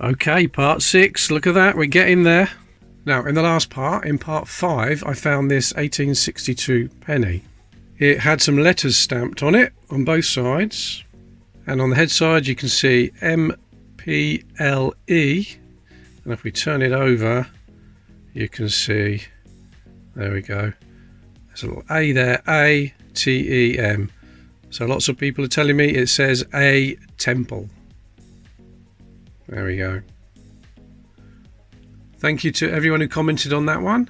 Okay, part 6. Look at that, we're getting there. Now, in the last part, in part 5, I found this 1862 penny. It had some letters stamped on it on both sides, and on the head side you can see MPLE, and if we turn it over you can see, there we go, there's a little A there, ATEM. So lots of people are telling me it says A Temple. There we go. Thank you to everyone who commented on that one.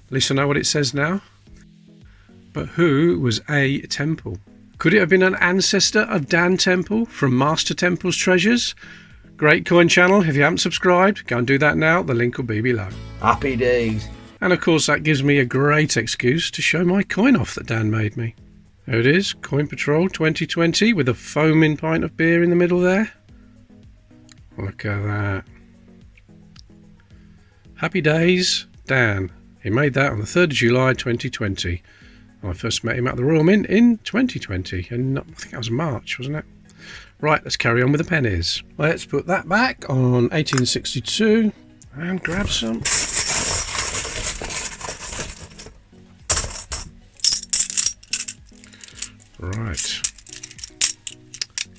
At least I know what it says now. But who was A Temple? Could it have been an ancestor of Dan Temple from Master Temple's Treasures? Great coin channel. If you haven't subscribed, go and do that now. The link will be below. Happy days. And of course that gives me a great excuse to show my coin off that Dan made me. There it is, Coin Patrol 2020 with a foaming pint of beer in the middle there. Look at that. Happy days, Dan. He made that on the 3rd of July 2020. I first met him at the Royal Mint in 2020, and I think that was March, wasn't it? Right, let's carry on with the pennies. Let's put that back on 1862 and grab some. Right.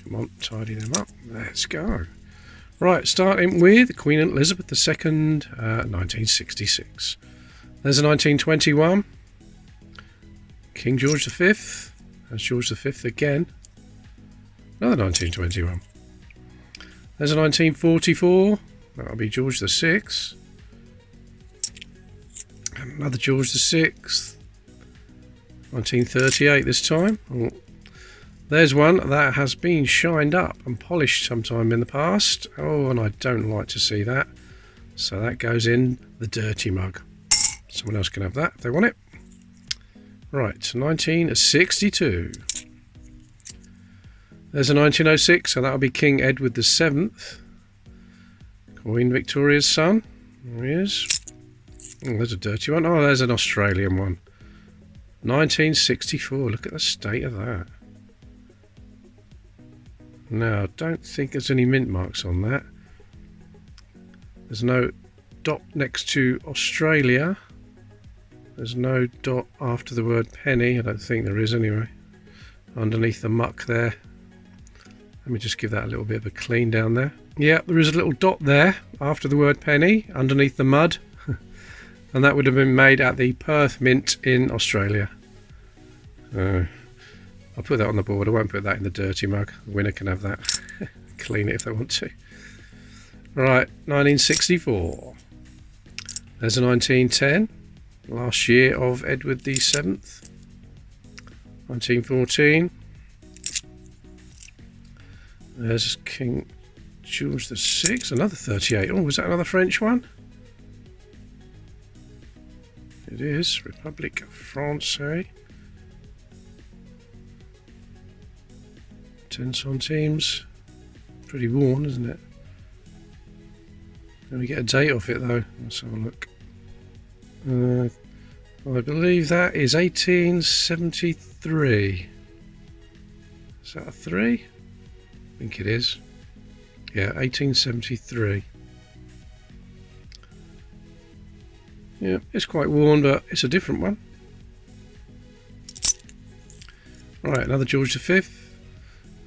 Come on, tidy them up. Let's go. Right, starting with Queen Elizabeth II, 1966. There's a 1921. King George V. That's George V again. Another 1921. There's a 1944. That'll be George VI. Another George VI. 1938 this time. Oh. There's one that has been shined up and polished sometime in the past. Oh, and I don't like to see that. So that goes in the dirty mug. Someone else can have that if they want it. Right, 1962. There's a 1906, so that'll be King Edward VII. Queen Victoria's son. There he is. Oh, there's a dirty one. Oh, there's an Australian one. 1964. Look at the state of that. Now, I don't think there's any mint marks on that. There's no dot next to Australia. There's no dot after the word penny. I don't think there is anyway. Underneath the muck there. Let me just give that a little bit of a clean down there. Yeah, there is a little dot there after the word penny underneath the mud. And that would have been made at the Perth Mint in Australia. I'll put that on the board. I won't put that in the dirty mug. The winner can have that. Clean it if they want to. Right, 1964. There's a 1910. Last year of Edward VII. 1914. There's King George VI. Another 38. Oh, was that another French one? It is. Republique Française. 10 centimes. Pretty worn, isn't it? Let me get a date off it though. Let's have a look. I believe that is 1873. Is that a 3? I think it is. Yeah, 1873. Yeah, it's quite worn, but it's a different one. Right, another George V.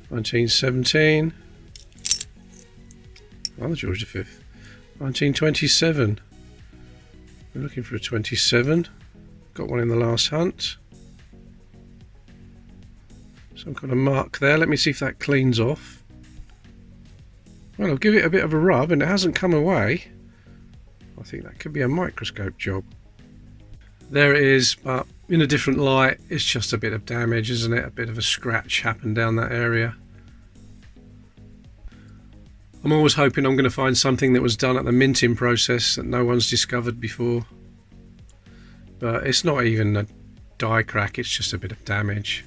1917. Another George V. 1927. We're looking for a 27. Got one in the last hunt. Some kind of mark there. Let me see if that cleans off. Well, I'll give it a bit of a rub and it hasn't come away. I think that could be a microscope job. There it is, but in a different light. It's just a bit of damage, isn't it? A bit of a scratch happened down that area. I'm always hoping I'm going to find something that was done at the minting process that no one's discovered before. But it's not even a die crack, it's just a bit of damage.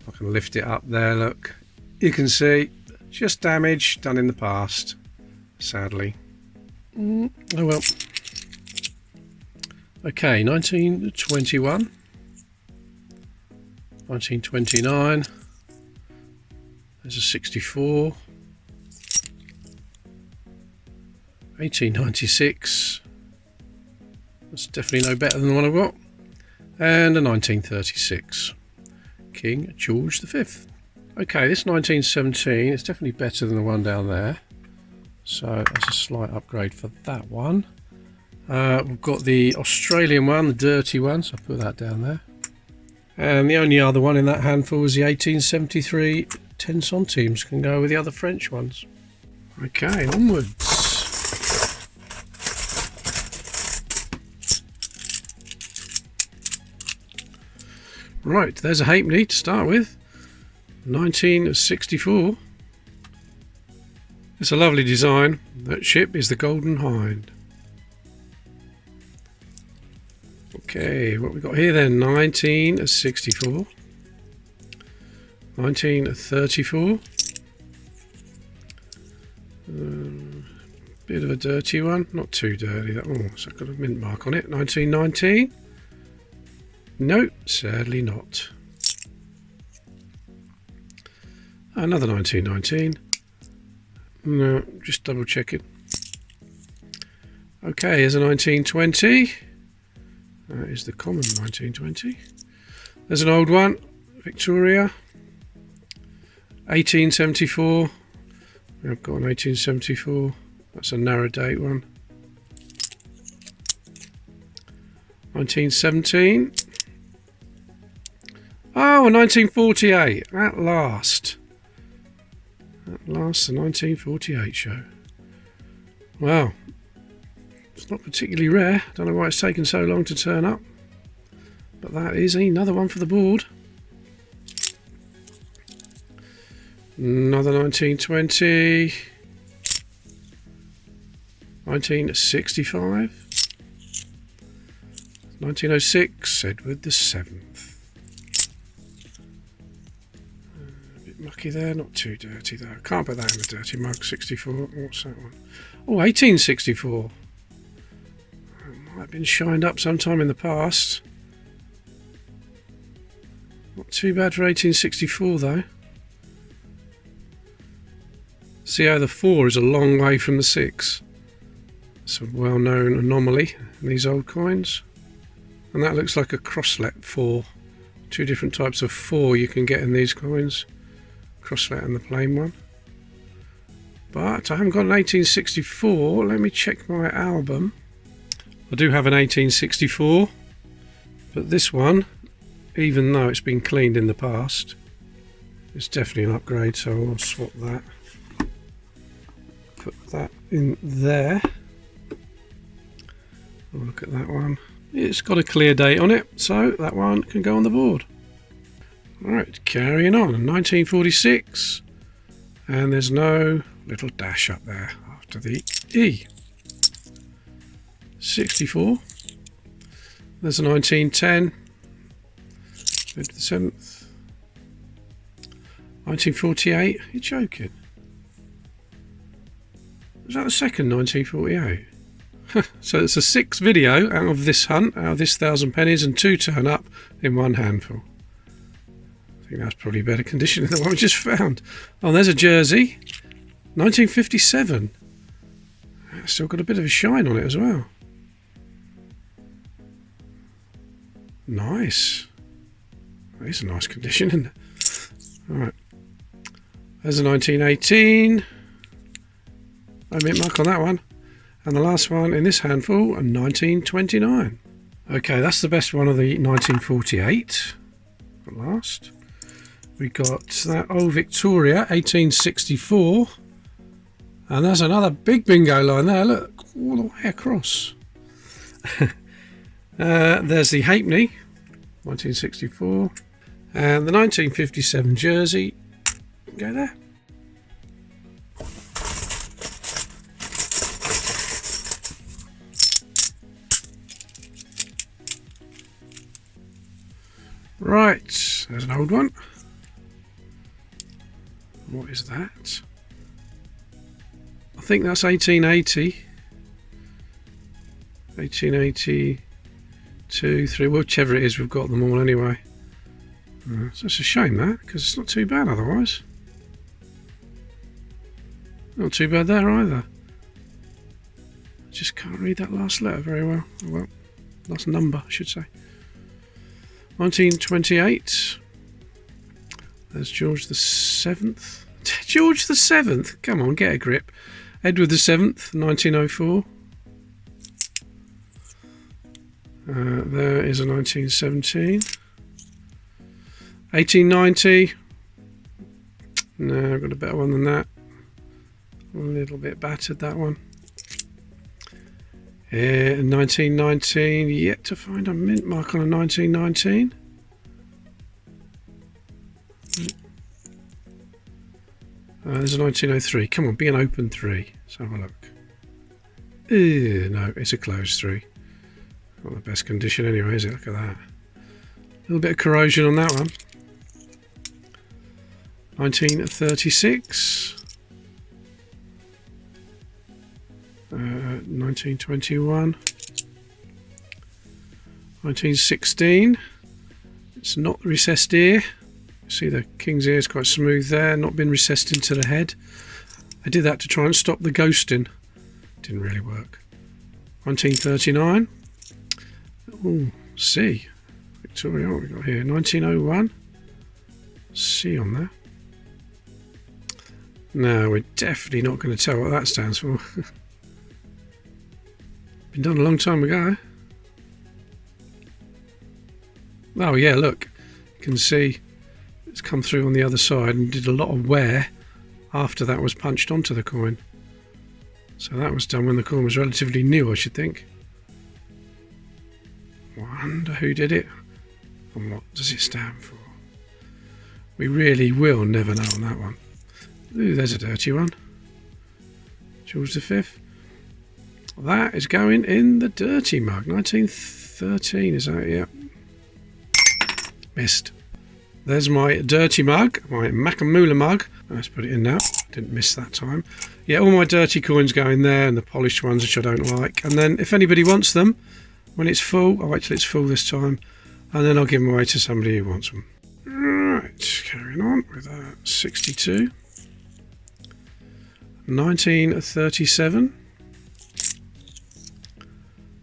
I can lift it up there, look. You can see, just damage done in the past, sadly. Oh well. Okay, 1921. 1929. There's a 64. 1896. That's definitely no better than the one I've got. And a 1936. King George V. Okay, this 1917 is definitely better than the one down there. So that's a slight upgrade for that one. We've got the Australian one, the dirty one, so I'll put that down there. And the only other one in that handful is the 1873 10 centimes. Can go with the other French ones. Okay, onwards. Right, there's a halfpenny to start with. 1964. It's a lovely design. That ship is the Golden Hind. Okay, what we got here then? 1964. 1934. Bit of a dirty one. Not too dirty. That one. So I've got a mint mark on it. 1919. No, sadly not. Another 1919. No, just double check it. Okay, here's a 1920. That is the common 1920. There's an old one, Victoria. 1874. I've got an 1874. That's a narrow date one. 1917. Oh, 1948. At last. At last, the 1948 show. Wow. It's not particularly rare. Don't know why it's taken so long to turn up. But that is another one for the board. Another 1920. 1965. 1906. Edward the 7th. A bit mucky there. Not too dirty though. Can't put that in the dirty mug. 64. What's that one? Oh, 1864. Might have been shined up sometime in the past. Not too bad for 1864 though. See how the 4 is a long way from the 6. It's a well-known anomaly in these old coins. And that looks like a crosslet 4. Two different types of 4 you can get in these coins. Crosslet and the plain one. But I haven't got an 1864. Let me check my album. I do have an 1864. But this one, even though it's been cleaned in the past, it's definitely an upgrade, so I'll swap that. Put that in there. I'll look at that one. It's got a clear date on it, so that one can go on the board. Alright, carrying on. 1946. And there's no little dash up there after the E. 64. There's a 1910. Go to the 7th. 1948. You're joking. Was that the second 1948? So it's a 6th video out of this hunt, out of this 1,000 pennies, and 2 turn up in one handful. I think that's probably better condition than the one we just found. Oh, there's a jersey. 1957. It's still got a bit of a shine on it as well. Nice. It's a nice condition, isn't it? Alright. There's a 1918. No mint mark on that one. And the last one in this handful, a 1929. Okay, that's the best one of the 1948. At last. We got that old Victoria, 1864. And there's another big bingo line there. Look, all the way across. There's the halfpenny, 1964. And the 1957 jersey. Go there. Right, there's an old one. What is that? I think that's 1880. 1882, 3, whichever it is, we've got them all anyway. So it's a shame that, because it's not too bad otherwise. Not too bad there either. I just can't read that last letter very well. Oh well, last number I should say. 1928. There's George the 7th. George the 7th? Come on, get a grip. Edward the 7th, 1904. There is a 1917. 1890. No, I've got a better one than that. A little bit battered, that one. 1919. Yet to find a mint mark on a 1919. There's a 1903. Come on, be an open 3. Let's have a look. No, it's a closed 3. Not the best condition anyway, is it? Look at that. A little bit of corrosion on that one. 1936. 1921. 1916. It's not the recessed ear. See, the king's ear is quite smooth there, not been recessed into the head. I did that to try and stop the ghosting. Didn't really work. 1939. Oh, C. Victoria, what have we got here? 1901. C on there. No, we're definitely not going to tell what that stands for. Been done a long time ago. Oh yeah, look. You can see it's come through on the other side and did a lot of wear after that was punched onto the coin. So that was done when the coin was relatively new, I should think. Wonder who did it and what does it stand for. We really will never know on that one. Ooh, there's a dirty one. George V. That is going in the dirty mug. 1913, is that? Yeah. Missed. There's my dirty mug, my Makamula mug. Let's put it in now. Didn't miss that time. Yeah, all my dirty coins go in there and the polished ones which I don't like. And then if anybody wants them, when it's full, I'll wait till it's full this time. And then I'll give them away to somebody who wants them. Right, carrying on with 62. 1937.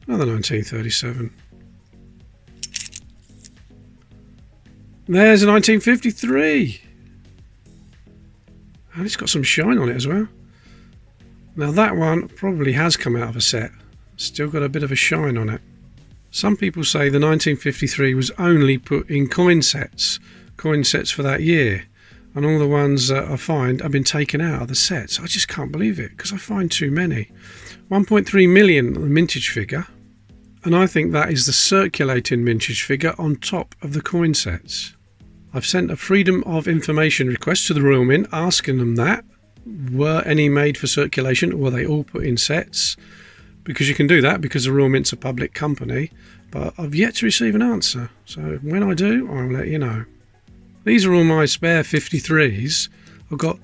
Another 1937. There's a 1953. And it's got some shine on it as well. Now that one probably has come out of a set. Still got a bit of a shine on it. Some people say the 1953 was only put in coin sets for that year. And all the ones that I find have been taken out of the sets. I just can't believe it because I find too many. 1.3 million the mintage figure. And I think that is the circulating mintage figure on top of the coin sets. I've sent a Freedom of Information request to the Royal Mint asking them that. Were any made for circulation or were they all put in sets? Because you can do that because the Royal Mint's a public company. But I've yet to receive an answer. So when I do, I'll let you know. These are all my spare 53s. I've got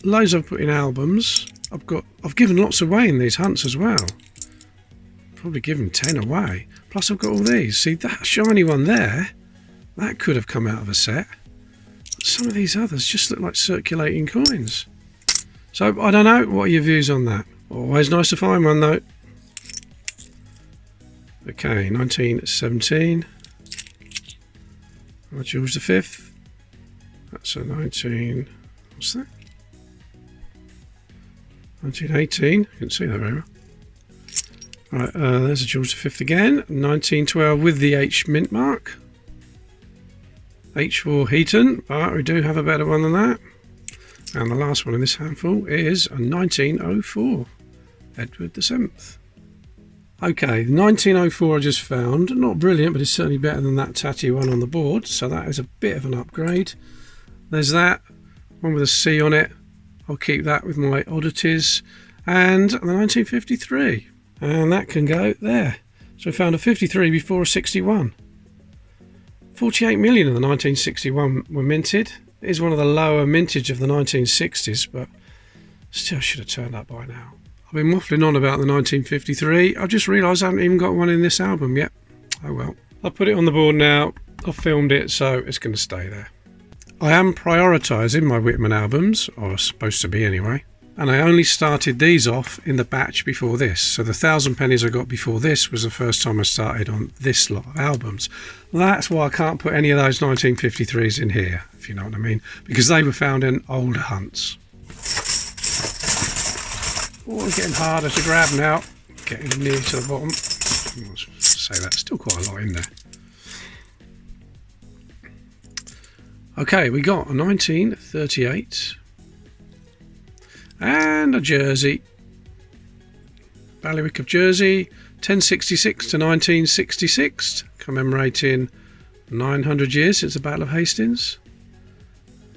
loads I've put in albums. I've given lots away in these hunts as well. Probably given 10 away. Plus I've got all these. See that shiny one there? That could have come out of a set. Some of these others just look like circulating coins. So I don't know. What are your views on that? Always nice to find one though. Okay, 1917. George V. That's a 19. What's that? 1918. You can see that very well. Right, there's a George V again. 1912 with the H mint mark. H for Heaton, but we do have a better one than that. And the last one in this handful is a 1904. Edward the 7th. Okay, 1904 I just found. Not brilliant, but it's certainly better than that tatty one on the board. So that is a bit of an upgrade. There's that. One with a C on it. I'll keep that with my oddities. And the 1953. And that can go there. So I found a 53 before a 61. 48 million of the 1961 were minted. It is one of the lower mintage of the 1960s, but still should have turned up by now. I've been waffling on about the 1953. I've just realised I haven't even got one in this album yet. Oh well. I'll put it on the board now. I've filmed it, so it's going to stay there. I am prioritising my Whitman albums, or supposed to be anyway. And I only started these off in the batch before this. So the 1,000 pennies I got before this was the first time I started on this lot of albums. That's why I can't put any of those 1953s in here, if you know what I mean, because they were found in older hunts. Oh, I'm getting harder to grab now. Getting near to the bottom. Let's say that's still quite a lot in there. Okay, we got a 1938 and a jersey. Bailiwick of Jersey, 1066 to 1966, commemorating 900 years since the Battle of Hastings.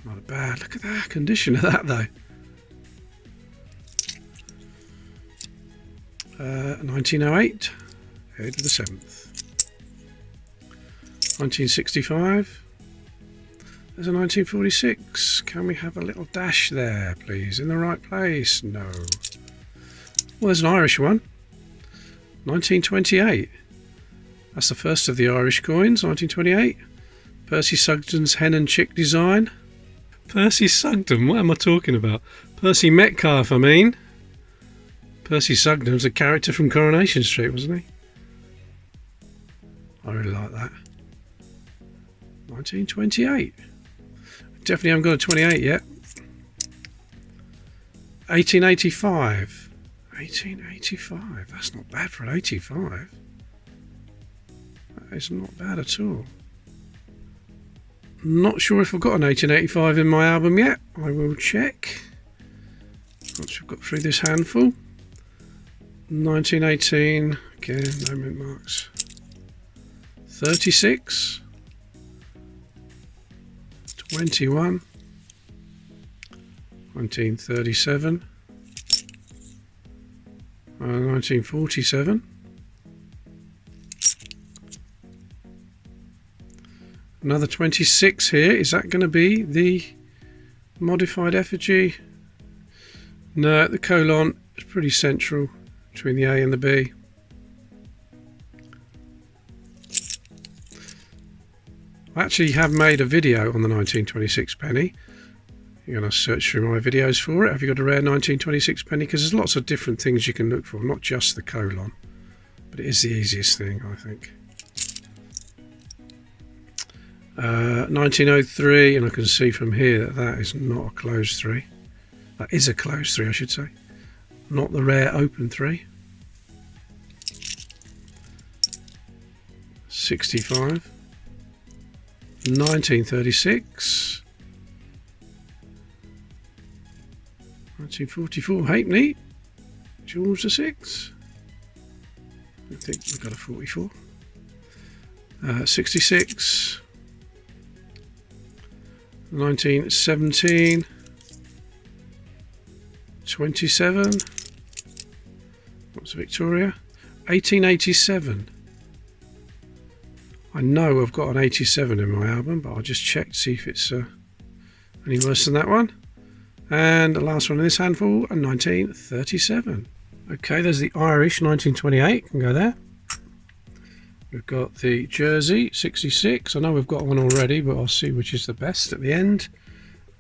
Not bad. Look at that condition of that though. 1908, head of the 7th. 1965. There's a 1946. Can we have a little dash there, please? In the right place? No. Well, there's an Irish one. 1928. That's the first of the Irish coins, 1928. Percy Sugden's hen and chick design. Percy Sugden? What am I talking about? Percy Metcalfe, I mean. Percy Sugden was a character from Coronation Street, wasn't he? I really like that. 1928. Definitely haven't got a 28 yet. 1885. 1885. That's not bad for an 85. That is not bad at all. Not sure if I've got an 1885 in my album yet. I will check once we've got through this handful. 1918. Again, no mint marks. 36. 21, 1937, 1947, another 26 here. Is that going to be the modified effigy? No, the colon is pretty central between the A and the B. I actually have made a video on the 1926 penny. You're going to search through my videos for it. Have you got a rare 1926 penny? Because there's lots of different things you can look for, not just the colon. But it is the easiest thing, I think. 1903, and I can see from here that that is not a closed 3. That is a closed 3, I should say. Not the rare open 3. 65. 1936, 1944 halfpenny, George VI. I think we've got a 44. 66, 1917, 27. What's Victoria? 1887. I know I've got an 87 in my album, but I'll just check to see if it's any worse than that one. And the last one in this handful, a 1937. Okay, there's the Irish 1928, can go there. We've got the Jersey 66. I know we've got one already, but I'll see which is the best at the end.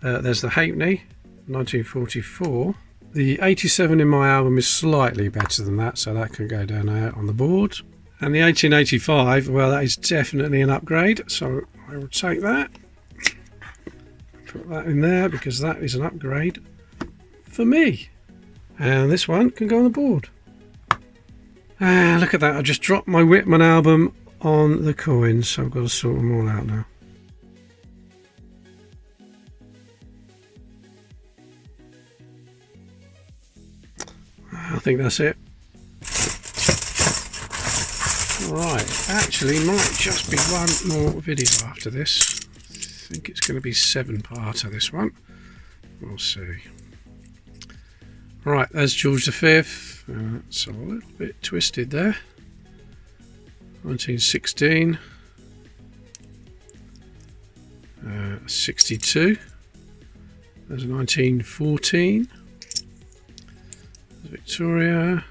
There's the halfpenny 1944. The 87 in my album is slightly better than that, so that can go down there on the board. And the 1885, well, that is definitely an upgrade, so I will take that. Put that in there because that is an upgrade for me. And this one can go on the board. And look at that, I just dropped my Whitman album on the coins, so I've got to sort them all out now. I think that's it. Right, actually might just be one more video after this. I think it's going to be 7-parter this one. We'll see. Right, there's George V. It's a little bit twisted there. 1916. 62. There's 1914. There's Victoria.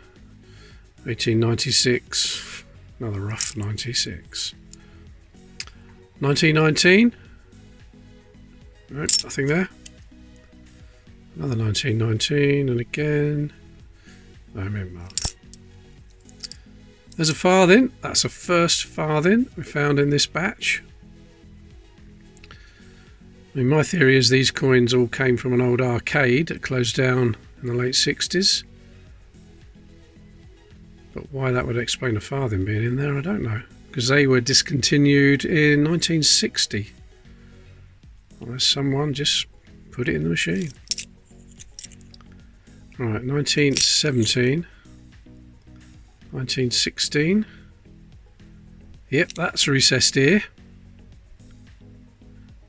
1896. Another rough 96. 1919. Right, nothing there. Another 1919, and again, no mint mark. There's a farthing. That's a first farthing we found in this batch. I mean, my theory is these coins all came from an old arcade that closed down in the late 60s. But why that would explain a farthing being in there, I don't know. Because they were discontinued in 1960. Unless someone just put it in the machine. Right, 1917. 1916. Yep, that's a recessed ear.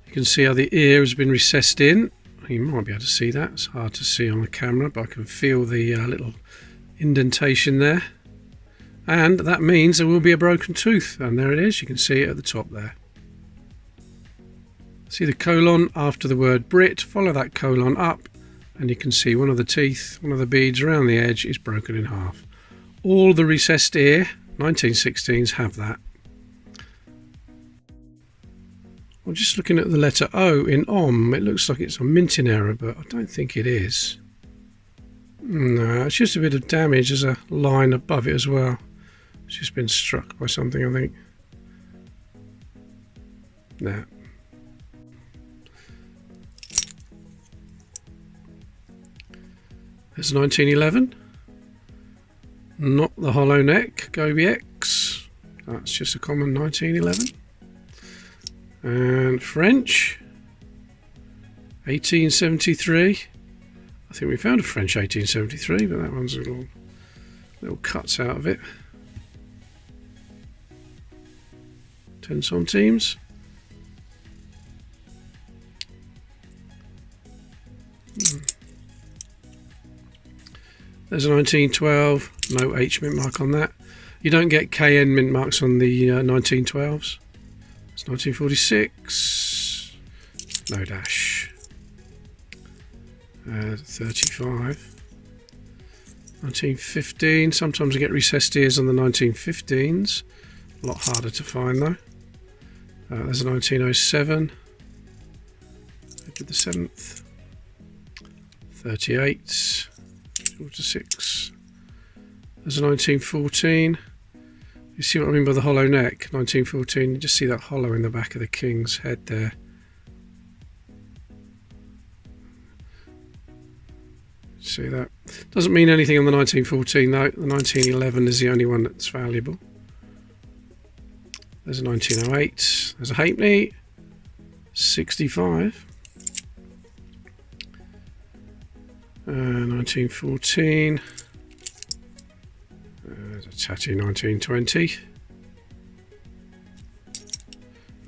You can see how the ear has been recessed in. You might be able to see that. It's hard to see on the camera, but I can feel the little indentation there. And that means there will be a broken tooth. And there it is. You can see it at the top there. See the colon after the word Brit. Follow that colon up. And you can see one of the teeth, one of the beads around the edge is broken in half. All the recessed ear 1916s have that. I'm just looking at the letter O in OM. It looks like it's a minting error, but I don't think it is. No, it's just a bit of damage. There's a line above it as well. It's just been struck by something, I think. Nah. There's 1911. Not the hollow neck, Gobi X. That's just a common 1911. And French, 1873. I think we found a French 1873, but that one's a little cuts out of it. 10 centimes. There's a 1912, no H mint mark on that. You don't get KN mint marks on the 1912s. It's 1946, no dash. 35. 1915, sometimes I get recessed ears on the 1915s. A lot harder to find though. There's a 1907. I did the 7th. 38. 6. There's a 1914. You see what I mean by the hollow neck? 1914. You just see that hollow in the back of the king's head there. See that? Doesn't mean anything on the 1914 though. The 1911 is the only one that's valuable. There's a 1908. There's a halfpenny. 65. 1914. There's a tatty 1920.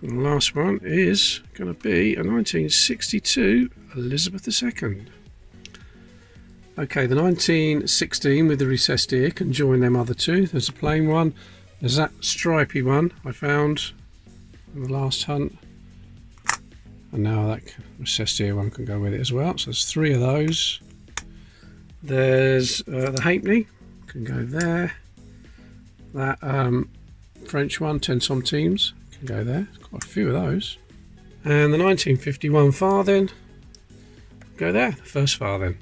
And the last one is going to be a 1962 Elizabeth II. Okay, the 1916 with the recessed ear can join them other two. There's a plain one. There's that stripy one I found in the last hunt. And now that recessed ear one can go with it as well. So there's 3 of those. There's the halfpenny, can go there. That French one, 10 centimes, can go there. There's quite a few of those. And the 1951 farthing, go there, the first farthing.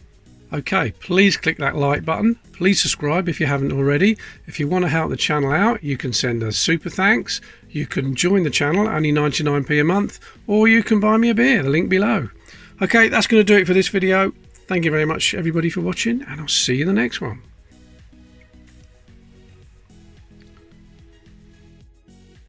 Okay, please click that like button. Please subscribe if you haven't already. If you want to help the channel out, you can send a super thanks. You can join the channel, only 99p a month, or you can buy me a beer, the link below. Okay, that's going to do it for this video. Thank you very much everybody for watching, and I'll see you in the next one.